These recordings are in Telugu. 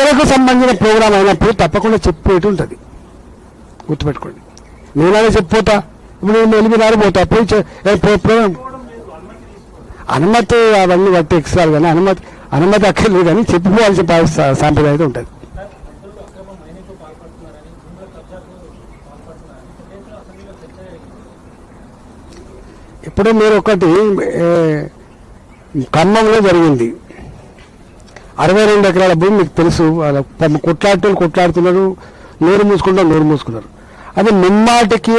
ప్రజలకు సంబంధించిన ప్రోగ్రాం అయినప్పుడు తప్పకుండా చెప్పేటి ఉంటుంది, గుర్తుపెట్టుకోండి. నేనైనా చెప్పిపోతా, ఇప్పుడు నేను 8 పోతా, ప్రోగ్రాం అనుమతి అవన్నీ బట్టి ఎక్స్ట్రా కానీ అనుమతి అక్కర్లేదు కానీ చెప్పుకోవాల్సిన సాంప్రదాయం ఉంటుంది. ఇప్పుడు మీరు ఒకటి ఖమ్మంలో జరిగింది, 62 ఎకరాల భూమి మీకు తెలుసు. కొట్లాడుతున్నారు, నోరు మూసుకున్నారు. అది ముమ్మాటికి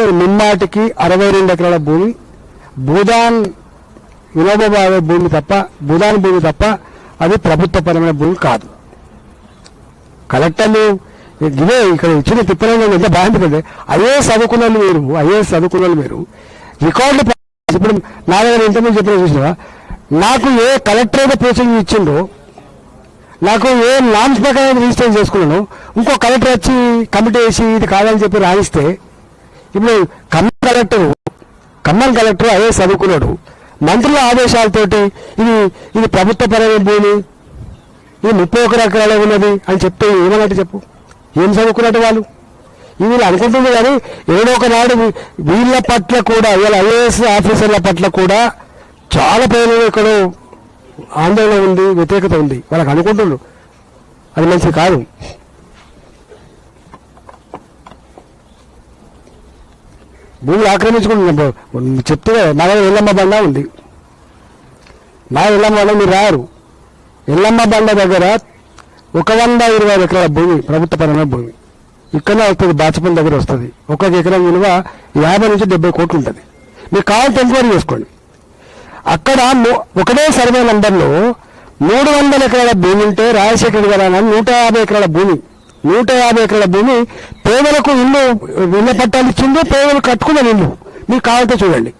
62 ఎకరాల భూమి భూదాన్ వినోబాబాయ్ భూమి తప్ప, భూదాన్ భూమి తప్ప అది ప్రభుత్వపరమైన భూమి కాదు. కలెక్టర్లు ఇదే ఇక్కడ ఇచ్చిన తిప్పలేదు ఎంత బాగుంటుంది. ఐఏఎస్ చదువుకున్న మీరు రికార్డులు ఇప్పుడు నా దగ్గర ఇంతకుముందు చెప్పిన చూసినా, నాకు ఏ కలెక్టర్ అయితే ప్రొసీడింగ్ ఇచ్చిండో, నాకు ఏ నామ్స్ ప్రకారం రిజిస్టర్ చేసుకున్నాను, ఇంకో కలెక్టర్ వచ్చి కమిటీ వేసి ఇది కాదని చెప్పి రాయిస్తే, ఇప్పుడు ఖమ్మం కలెక్టర్ ఐఏఎస్ చదువుకున్నాడు, మంత్రుల ఆదేశాలతోటి ఇది ప్రభుత్వపరమైన భూమి, ఇది 31 ఎకరాలు ఉన్నది అని చెప్తే ఏమన్నట్టు చెప్పు? ఏం చదువుకున్నట్టు వాళ్ళు? వీళ్ళు అనుకుంటుంది. కానీ ఏదో ఒకనాడు వీళ్ళ పట్ల కూడా, వీళ్ళ ఐఏఎస్ ఆఫీసర్ల పట్ల కూడా చాలా పేరు ఇక్కడ ఆందోళన ఉంది, వ్యతిరేకత ఉంది. వాళ్ళకి అనుకుంటున్నారు అది మంచిది కాదు. భూములు ఆక్రమించుకుంటున్నారు. చెప్తే నా దగ్గర ఎల్లమ్మ బండ ఉంది, నా ఎల్లమ్మ బండ మీరు రారు. ఎల్లమ్మ బండ దగ్గర 120 ఎకరాల భూమి ప్రభుత్వపరమైన భూమి ఇక్కడనే వస్తుంది, బాచపల్లి దగ్గర వస్తుంది. 1 ఎకరం విలువ 50 నుంచి 70 కోట్లు ఉంటుంది. మీరు కావాలంటే ఎంక్వైరీ చేసుకోండి. అక్కడ ఒకటే సర్వే నంబర్లో 300 ఎకరాల భూమి ఉంటే రాజశేఖర్ గారు 150 ఎకరాల భూమి 150 ఎకరాల భూమి పేదలకు ఇళ్ళ పట్టాలు ఇచ్చింది, పేదలు కట్టుకున్న ఇల్లు. మీకు కావాలంటే చూడండి.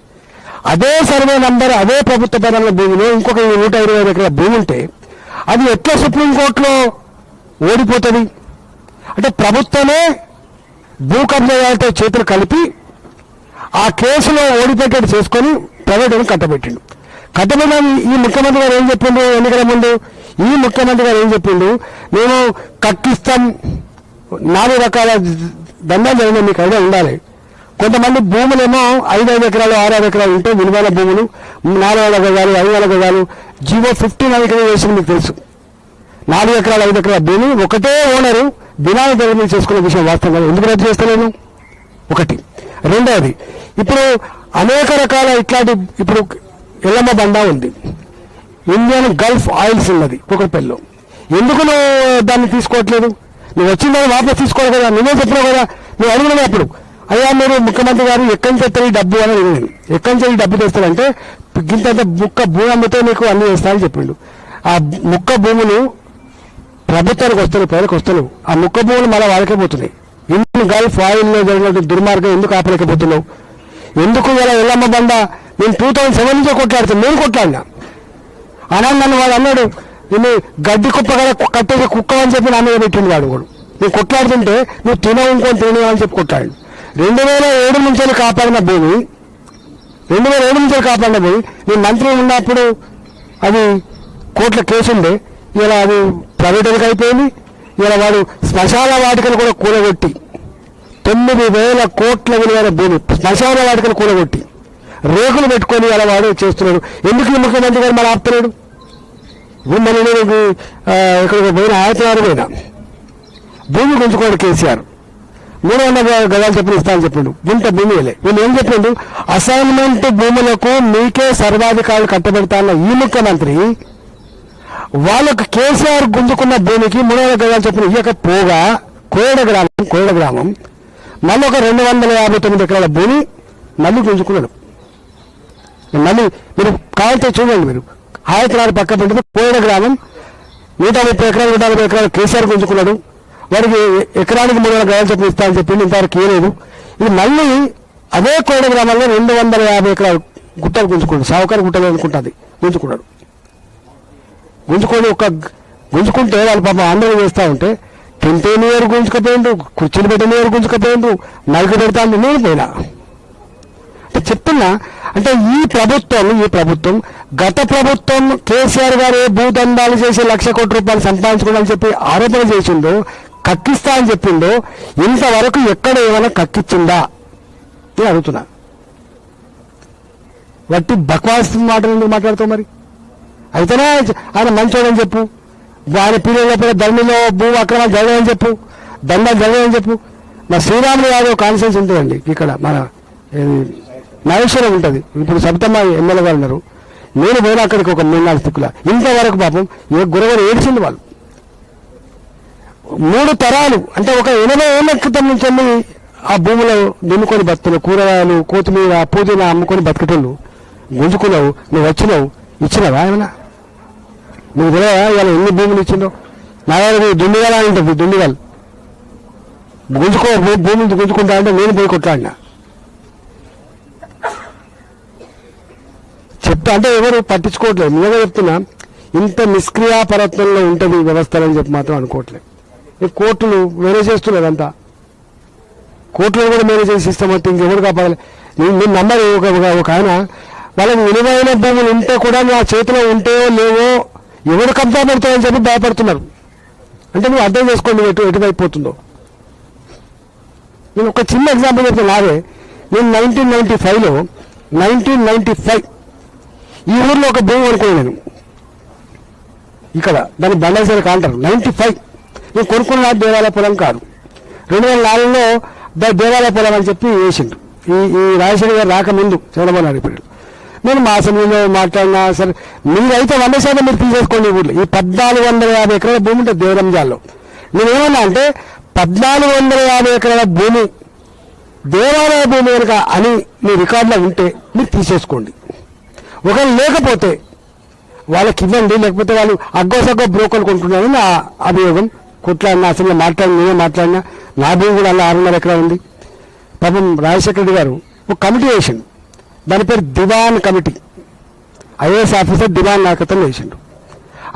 అదే సర్వే నంబర్, అదే ప్రభుత్వపరమైన భూమిలో ఇంకొక 125 ఎకరాల భూమి ఉంటే అది ఎట్లా సుప్రీంకోర్టులో ఓడిపోతుంది? అంటే ప్రభుత్వమే భూ కబ్జాలతో చేతులు కలిపి ఆ కేసులో ఓడిపోయేటట్టు చేసుకొని ప్రైవేట్ కట్టబెట్టిండు. ఈ ముఖ్యమంత్రి గారు ఏం చెప్పిండు ఎన్నికల ముందు? మేము కక్కిస్తాం, 4 రకాల దండాలు జరిగిన మీకు ఐడియా ఉండాలి. కొంతమంది భూములేమో 5 ఎకరాలు 6 ఎకరాలు ఉంటే విలువైన భూములు 400 గజాలు 500 గజాలు జీవో 59 వేసి మీకు తెలుసు. 4 ఎకరాలు 5 ఎకరాల భూమి ఒకటే ఓనరు దినాలు జరిగి చేసుకునే విషయం వాస్తవంగా ఎందుకు రద్దు చేస్తలేను? ఒకటి. రెండవది, ఇప్పుడు అనేక రకాల ఇట్లాంటి, ఇప్పుడు ఎల్లమ్మ బండ ఉంది, ఇండియన్ గల్ఫ్ ఆయిల్స్ ఉన్నది కూకట్పల్లిలో. ఎందుకు నువ్వు దాన్ని తీసుకోవట్లేదు? నువ్వు వచ్చిందని వాపస్ తీసుకోవాలి కదా, నువ్వే చెప్పినావు కదా. నువ్వు అడిగినవి అప్పుడు, అయ్యా మీరు ముఖ్యమంత్రి గారు ఎక్కడి నుంచి తెస్తారు ఈ డబ్బు అని అడిగింది. ఎక్కడి నుంచి ఈ డబ్బు తెస్తారంటే గింత ముక్క భూమి అమ్మితే నీకు అన్ని చేస్తానని చెప్పిండు. ఆ ముక్క భూములు ప్రభుత్వానికి వస్తున్నాయి, ప్రజలకు వస్తున్నావు. ఆ ముక్క భూములు మళ్ళీ వాళ్ళకే పోతున్నాయి. ఇండియన్ గల్ఫ్ ఆయిల్లో జరిగినట్టు దుర్మార్గం ఎందుకు ఆపలేకపోతున్నావు? ఎందుకు ఇలా ఎల్లమ్మ బండ నేను 2007 నుంచే కొట్లాడుతాను, నేను కొట్లాడినా. అన్నాడు నన్ను, వాడు అన్నాడు నేను గడ్డి కుప్ప కదా కట్టేసి కుక్క అని చెప్పి నా మీద పెట్టింది వాడు కూడా. నేను కొట్లాడుతుంటే నువ్వు తినవు ఇంకొని తినవు చెప్పి కొట్లాడు. 2007 నుంచి కాపాడిన భూమి, 2007 నుంచి కాపాడిన భూమి, నేను మంత్రి ఉన్నప్పుడు అది కోర్టుల కేసు ఉండే, ఇలా అది ప్రైవేట్కి అయిపోయింది. ఇలా వాడు శ్మశాన వాటికలు కూడా కూలగొట్టి 9,000 కోట్ల విలువైన భూమి శ్మశాన వాటికలు కూలగొట్టి రేకులు పెట్టుకొని అలా వాడు చేస్తున్నాడు. ఎందుకు ఈ ముఖ్యమంత్రి గారు మళ్ళీ ఆపుతున్నాడు? మళ్ళీ నేను ఇక్కడికి పోయిన ఆయతనారు పోయినా భూమి గుంజుకోండి కేసీఆర్ 300 గజాలు చెప్పిన ఇస్తానని చెప్పిండు. ఇంత భూమి వీళ్ళు ఏం చెప్పిండు? అసైన్మెంట్ భూములకు మీకే సర్వాధికారులు కట్టబెడతాన్న ఈ ముఖ్యమంత్రి వాళ్ళకు కేసీఆర్ గుంజుకున్న భూమికి 300 గజాలు చెప్పిన ఇయ్యకపోగా కోయడ గ్రామం మళ్ళీ ఒక 259 ఎకరాల భూమి మళ్ళీ గుంజుకున్నాడు. మళ్ళీ మీరు కావాలంటే చూడండి, మీరు హాయతనాడు పక్క పెట్టింది కోయడ గ్రామం 130 ఎకరాలు 140 ఎకరాలు కేసీఆర్ గుంజుకున్నాడు. వాడికి ఎకరానికి 300 గజాలు చెప్పి ఇస్తానని చెప్పింది, ఇంతవరకు ఇవ్వలేదు. ఇది మళ్ళీ అదే కోయడ గ్రామంలో 250 ఎకరాలు గుట్టలు గుంజుకున్నాడు. సావుకారు గుట్టలు అనుకుంటుంది గుంజుకుంటే వాళ్ళు పాపం ఆందోళన చేస్తూ ఉంటే తింటేని ఎవరు గుంజుకపోయిండు, కుర్చీలు పెట్టిన ఎవరు గుంజుకపోయిండు, నలుగు పెడతాను నేను పోయినా. అంటే చెప్తున్నా, అంటే ఈ ప్రభుత్వం గత ప్రభుత్వం కేసీఆర్ గారు భూదందాలు చేసి 1,00,00,000 కోట్ల రూపాయలు సంపాదించుకోవాలని చెప్పి ఆరోపణ చేసిందో, కక్కిస్తా అని చెప్పిందో, ఇంతవరకు ఎక్కడ ఏమైనా కక్కిచ్చిందా నేను అడుగుతున్నా. వట్టి బక్వాస్ మాటలు ఎందుకు మాట్లాడుతావు? మరి అయితేనే ఆయన మంచోడని చెప్పు, ఆయన పీరియడ్లో ధర్మిలో భూ అక్రమాలు జరగదని చెప్పు, దండాలు జరగదని చెప్పు. మా శ్రీరాములు యాదవ్ కాన్ఫరెన్స్ ఉంటుందండి ఇక్కడ, మన నాగేశ్వరం ఉంటుంది. ఇప్పుడు సబితమ్మ ఎమ్మెల్యే గారు ఉన్నారు. నేను పోయినా అక్కడికి ఒక 3-4 దిక్కుల. ఇంతవరకు పాపం ఏ గురవరు ఏడ్చింది వాళ్ళు. 3 తరాలు అంటే ఒక 80 ఏళ్ల క్రితం నుంచి ఆ భూమిలో దున్నుకొని బతుకులు, కూరగాయలు, కొత్తిమీర, పుదీనా అమ్ముకొని బతికేటోళ్ళు గుంజుకున్నావు. నువ్వు వచ్చినావు, ఇచ్చినావా ఏమన్నా? నువ్వు తెలియదా ఇవాళ ఎన్ని భూములు ఇచ్చిందో? నా దగ్గర దుండిగాలు అని ఉంటుంది. దుండిగాలు భూమిని గుంజుకుంటా అంటే నేను పోయి కొట్లాడినా. చెప్తా అంటే ఎవరు పట్టించుకోవట్లేదు. నేనే చెప్తున్నా, ఇంత నిష్క్రియాపరత్వంలో ఉంటుంది వ్యవస్థలు అని చెప్పి మాత్రం అనుకోవట్లేదు. కోర్టులు మేనేజ్ చేస్తున్నారు అంతా. కోర్టులో కూడా మేనేజ్ చేసే సిస్టమ్ అంటే ఇంకెవరు కాపాడాలి? నేను నమ్మరు. ఒక ఆయన వాళ్ళకి విలువైన భూములు ఉంటే కూడా నా చేతిలో ఉంటేయో లేవో ఎవరు కబ్జా పెడతాయని చెప్పి భయపడుతున్నారు. అంటే నువ్వు అర్థం చేసుకోండి ఎటువైపు పోతుందో. నేను ఒక చిన్న ఎగ్జాంపుల్ చెప్తాను. నాదే నేను 1995 ఈ ఊర్లో ఒక భూమి కొనుక్కున్నాను నేను. ఇక్కడ దాన్ని బండాసేర కాంటారు. 95 నేను కొనుక్కున్న దేవాలయ పొలం కాదు. 2004లో దేవాలయ పొలం అని చెప్పి వేసిండు. ఈ రాజశేఖర్ గారు రాకముందు చంద్రబాబు నాయుడు ఇప్పుడు నేను మా అసెంబ్లీలో మాట్లాడినా, సరే మీరైతే 100% మీరు తీసేసుకోండి. ఊర్లో ఈ 1450 ఎకరాల భూమి ఉంటుంది దేవరంజాల్లో. నేనేమన్నా అంటే 1450 ఎకరాల భూమి దేవాలయ భూమి కనుక అని మీ రికార్డులో ఉంటే మీరు తీసేసుకోండి. ఒకవేళ లేకపోతే వాళ్ళకి ఇవ్వండి. లేకపోతే వాళ్ళు అగ్గోసగ్గో బ్రోకర్లు కొంటున్నారని నా అభియోగం. కొట్లాడినా అసెంబ్లీలో నేనే మాట్లాడినా. నా భూమి కూడా అలా 600 ఎకరాలు ఉంది. పాపం రాజశేఖర రెడ్డి గారు ఒక కమిటీ వేసిండు. దాని పేరు దివాన్ కమిటీ. ఐఏఎస్ ఆఫీసర్ దివాన్ నాయకత్వంలో వేసిండు.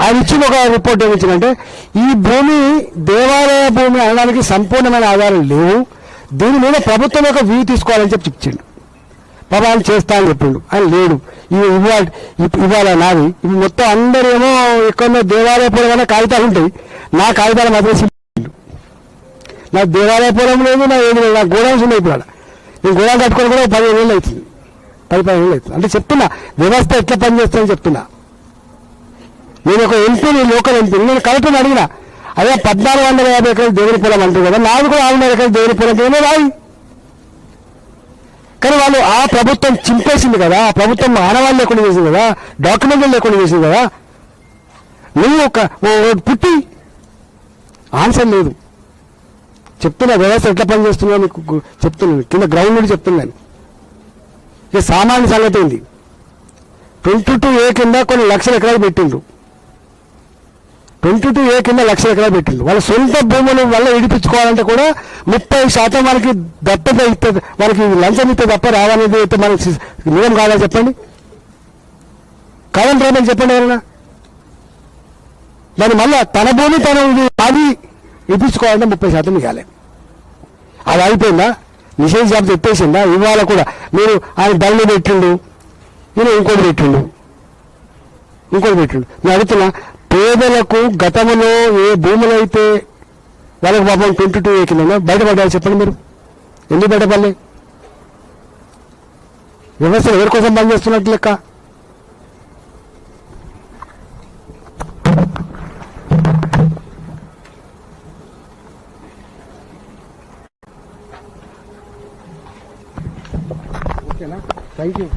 ఆయన ఇచ్చిన ఒక రిపోర్ట్ ఏమిచ్చిందంటే, ఈ భూమి దేవాలయ భూమి అనడానికి సంపూర్ణమైన ఆధారాలు లేవు, దీని మీద ప్రభుత్వం యొక్క వ్యూ తీసుకోవాలని చెప్పి ఇచ్చిండు. పాప ఆయన చేస్తా అని చెప్పిండు. ఆయన లేడు. ఇవాళ నాది ఇప్పుడు మొత్తం అందరూ ఏమో ఎక్కడో దేవాలయ పొలం కాగితాలు ఉంటాయి. నా కాగితాలు మాత్రం నా దేవాలయ పొలం లేదు, నా ఏది లేదు. నా గోడౌన్స్ ఉన్నాయి. ఇప్పుడు నేను గోడౌన్ కట్టుకొని కూడా 15 ఏళ్ళు అవుతుంది, 15 ఏళ్ళు అవుతుంది. అంటే చెప్తున్నా వ్యవస్థ ఎట్లా పనిచేస్తుందని చెప్తున్నా. నేను ఒక ఎంపీని, లోకల్ ఎంపీని. నేను కలెక్టర్ని అడిగినా, అదే 1450 ఎకరాలు దేవుని పొలం అంటారు కదా, నాది కూడా 600 ఎకరాలు దేవుని పొలం ఏమో రాయి. కానీ వాళ్ళు ఆ ప్రభుత్వం చింపేసింది కదా, ఆ ప్రభుత్వం ఆనవాళ్ళు లేకుండా చేసింది కదా, డాక్యుమెంట్లు లేకుండా చేసింది కదా. నువ్వు పుట్టి ఆన్సర్ లేదు. చెప్తున్నా వ్యవస్థ ఎట్లా పనిచేస్తున్నా మీకు చెప్తున్నాను. కింద గ్రౌండ్ నుండి చెప్తున్నాను. ఇక సామాన్య సంగతి ఏంది? 22A కింద కొన్ని 1,00,000 ఎకరాలు పెట్టిండు. 22A కింద 1,00,000 ఎకరాలు పెట్టిండు. వాళ్ళ సొంత భూములు వల్ల ఇడిపించుకోవాలంటే కూడా 30% మనకి దత్తత ఇస్తే, మనకి లంచం ఇస్తే తప్ప రావాలనేది అయితే మనకి నిజం కాదా చెప్పండి? కాదని రాదని చెప్పండి ఎవరైనా. దాని మళ్ళా తన భూమి తన అది ఇప్పించుకోవాలంటే 30% ఇవ్వాలి. అది అయిపోయిందా? నిషేధ జాబితా ఎత్తేసిందా? ఇవాళ కూడా మీరు ఆయన ధరలు పెట్టిండు, నేను ఇంకోటి పెట్టిండు. నేను అడుగుతున్నా, పేదలకు గతంలో ఏ భూములు అయితే వాళ్ళకి పాపం 22A కింద బయటపడ్డారు చెప్పండి మీరు. ఎందుకు బయటపడలే? వ్యవస్థలు ఎవరి కోసం పనిచేస్తున్నట్టు లెక్క. ఓకేనా? Thank you.